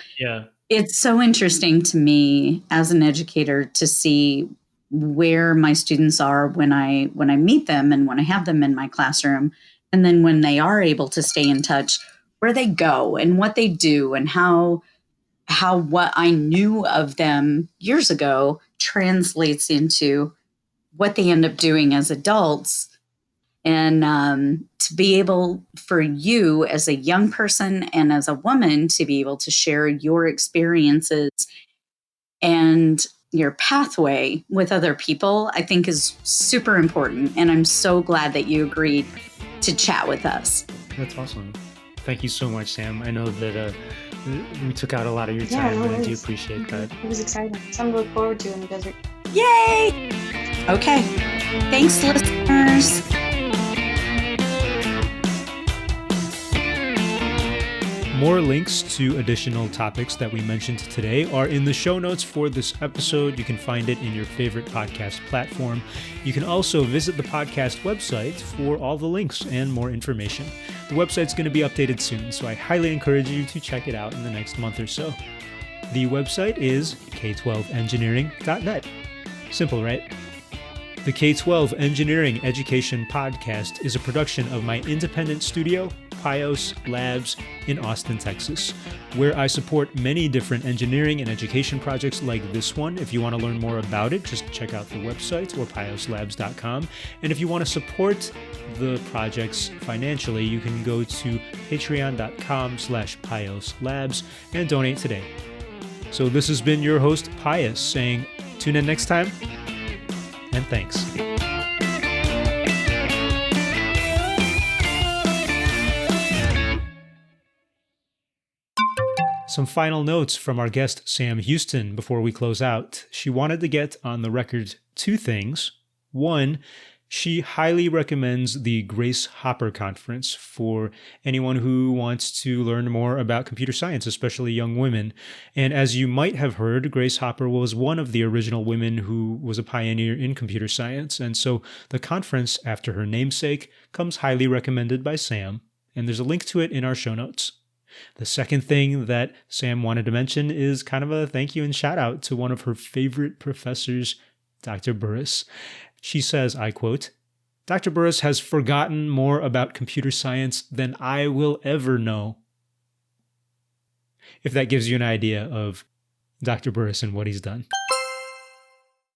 Speaker 2: it's so interesting to me as an educator to see where my students are when I meet them and when I have them in my classroom. And then when they are able to stay in touch, where they go and what they do and how what I knew of them years ago translates into what they end up doing as adults. And to be able for you as a young person and as a woman to be able to share your experiences and your pathway with other people, I think is super important. And I'm so glad that you agreed to chat with us.
Speaker 1: That's awesome. Thank you so much, Sam. I know that we took out a lot of your time, and I do appreciate that.
Speaker 3: It was exciting. Something to look forward to in the desert.
Speaker 2: Yay! Okay. Thanks, listeners.
Speaker 1: More links to additional topics that we mentioned today are in the show notes for this episode. You can find it in your favorite podcast platform. You can also visit the podcast website for all the links and more information. The website's going to be updated soon, so I highly encourage you to check it out in the next month or so. The website is k12engineering.net. Simple, right? The K-12 Engineering Education Podcast is a production of my independent studio, Pios Labs, in Austin, Texas, where I support many different engineering and education projects like this one. If you want to learn more about it, just check out the website or pioslabs.com. And if you want to support the projects financially, you can go to patreon.com/pioslabs and donate today. So this has been your host, Pius, saying tune in next time, and thanks. Some final notes from our guest, Sam Houston, before we close out. She wanted to get on the record two things. One, she highly recommends the Grace Hopper Conference for anyone who wants to learn more about computer science, especially young women. And as you might have heard, Grace Hopper was one of the original women who was a pioneer in computer science. And so the conference, after her namesake, comes highly recommended by Sam. And there's a link to it in our show notes. The second thing that Sam wanted to mention is kind of a thank you and shout out to one of her favorite professors, Dr. Burris. She says, I quote, "Dr. Burris has forgotten more about computer science than I will ever know." If that gives you an idea of Dr. Burris and what he's done.